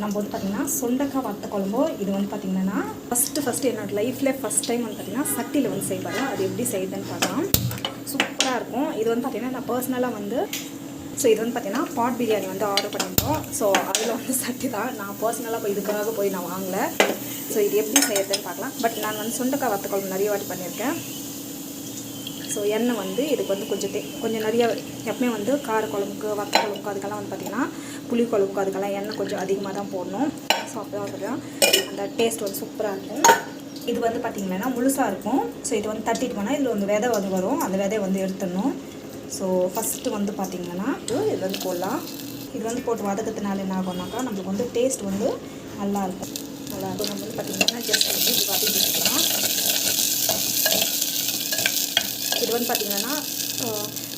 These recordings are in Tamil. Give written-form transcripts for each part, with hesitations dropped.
நம்ம வந்து பார்த்திங்கன்னா சுண்டக்காய் வத்த குழம்பு இது வந்து பார்த்திங்கன்னா ஃபஸ்ட்டு என்னோடய லைஃப்பில் ஃபஸ்ட் டைம் வந்து பார்த்திங்கன்னா சட்டியில் வந்து செய்வாங்க. அது எப்படி செய்யுதுன்னு பார்க்கலாம். சூப்பராக இருக்கும். இது வந்து பார்த்திங்கன்னா நான் பர்சனலாக வந்து இது வந்து பார்த்திங்கன்னா பாட் பிரியாணி வந்து ஆர்டர் பண்ணியிருந்தோம். ஸோ அதில் வந்து சட்டி தான் நான் பர்சனலாக போய் இதுக்காக போய் நான் வாங்கலை. ஸோ இது எப்படி செய்யறதுன்னு பார்க்கலாம். பட் நான் வந்து சுண்டக்காய் வத்த குழம்பு நிறைய வாட்டி பண்ணியிருக்கேன். ஸோ எண்ணெய் வந்து இதுக்கு வந்து கொஞ்சம் நிறைய எப்பவுமே வந்து கார குழம்புக்கு வத்த குழம்புக்கு அதுக்கெல்லாம் வந்து பார்த்திங்கன்னா புளி குழம்புக்கு அதுக்கெல்லாம் எண்ணெய் கொஞ்சம் அதிகமாக தான் போடணும். ஸோ அப்போ தான் அந்த டேஸ்ட் வந்து சூப்பராக இருக்கும். இது வந்து பார்த்திங்கன்னா முழுசாக இருக்கும். ஸோ இது வந்து தட்டிட்டு போனால் இதில் வந்து விதை வந்து வரும். அந்த விதையை வந்து எடுத்துடணும். ஸோ ஃபஸ்ட்டு வந்து பார்த்திங்கன்னா இது வந்து போடலாம். இது வந்து போட்டு வதக்கிறதுனால என்ன ஆகும்னாக்கா நம்மளுக்கு வந்து டேஸ்ட் வந்து நல்லாயிருக்கும். நம்ம வந்து பார்த்திங்கன்னா ஜஸ்ட் வந்து இது வதக்கிக்கலாம். இது வந்து பார்த்திங்கன்னா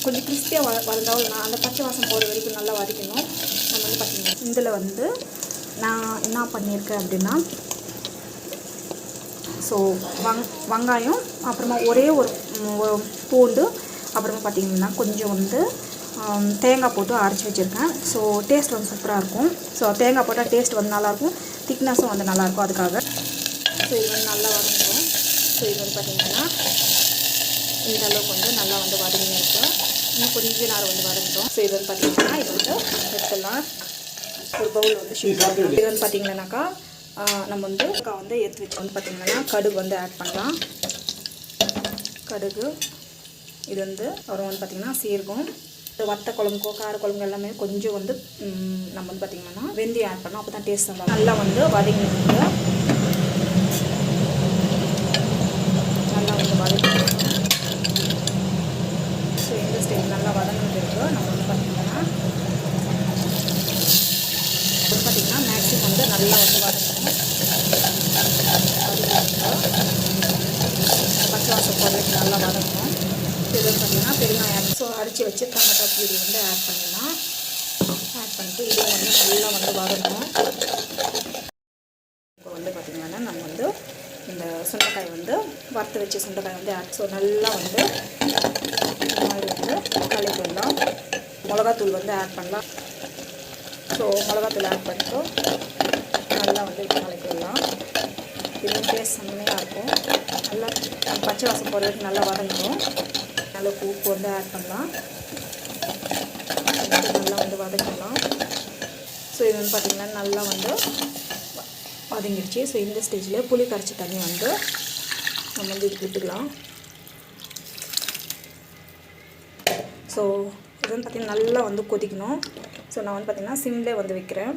கொஞ்சம் கிறிஸ்பியாக வளர்ந்தாலும் அந்த பச்சை வாசம் போகிற வரைக்கும் நல்லா வதக்கணும். நம்ம வந்து பார்த்திங்கன்னா இதில் வந்து நான் என்ன பண்ணியிருக்கேன் அப்படின்னா ஸோ வெங்காயம் அப்புறமா ஒரே ஒரு பூண்டு அப்புறமா பார்த்திங்கன்னா கொஞ்சம் வந்து தேங்காய் போட்டு அரைச்சி வச்சுருக்கேன். ஸோ டேஸ்ட் வந்து சூப்பராக இருக்கும். ஸோ தேங்காய் போட்டால் டேஸ்ட் வந்து நல்லாயிருக்கும். திக்னஸும் வந்து நல்லாயிருக்கும். அதுக்காக ஸோ இது வந்து நல்லா வதங்கும். ஸோ இது வந்து பார்த்திங்கன்னா இந்த அளவுக்கு வந்து நல்லா வந்து வதங்கி இருக்கும். இன்னும் கொஞ்சம் நேரம் வந்து வதங்கிடும். ஸோ இது வந்து பார்த்திங்கன்னா இது வந்து எடுத்துடலாம். ஒரு பவுல் வந்து இது வந்து பார்த்திங்கன்னாக்கா நம்ம வந்து எடுத்து வச்சு வந்து பார்த்திங்கன்னா கடுகு வந்து ஆட் பண்ணலாம். கடுகு இது வந்து அப்புறம் வந்து பார்த்திங்கன்னா சீரகம் வத்த குழம்புக்கோ கார குழம்பு எல்லாமே கொஞ்சம் வந்து நம்ம வந்து பார்த்திங்கன்னா வெந்தயம் ஆட் பண்ணோம். அப்போ தான் டேஸ்ட் நல்லா வந்து வதங்கி நல்லா வந்து வதங்கி நல்லா வதங்கிட்டு இருக்கு. நம்ம வந்து பார்த்திங்கன்னா மேக்ஸிமம் வந்து நல்லா வந்து வதங்கணும். பச்சை வாசம் போடுறதுக்கு நல்லா வதங்கணும். இது வந்து பார்த்திங்கன்னா பெருங்காயம் அரைச்சி வச்சு டொமேட்டோ பியூரி வந்து ஆட் பண்ணிடலாம். ஆட் பண்ணிட்டு இது வந்து நல்லா வந்து வதங்கணும். இப்போ வந்து பார்த்திங்கன்னா நம்ம வந்து இந்த சுண்டைக்காய் வந்து வறுத்து வச்ச சுண்டைக்காய் வந்து ஆட் நல்லா வந்து இந்த மாதிரி வந்து கலக்கிடலாம். மிளகாத்தூள் வந்து ஆட் பண்ணலாம். ஸோ மிளகாத்தூள் ஆட் பண்ணிட்டு நல்லா வந்து கலக்கிடலாம். இது டேஸ்ட் செம்மையாக இருக்கும். நல்லா பச்சை வாசம் போடுறதுக்கு நல்லா வதங்கணும். நல்லா உப்பு வந்து ஆட் பண்ணலாம். நல்லா வந்து வதக்கலாம். ஸோ இது வந்து பார்த்திங்கன்னா நல்லா வந்து வதங்கிடுச்சு. ஸோ இந்த ஸ்டேஜில் புளி கரைச்சி தண்ணி வந்து நம்ம வந்து இதுக்கு விட்டுக்கலாம். ஸோ இது வந்து பார்த்திங்கன்னா நல்லா வந்து கொதிக்கணும். ஸோ நான் வந்து பார்த்திங்கன்னா சிம்லேயே வந்து வைக்கிறேன்.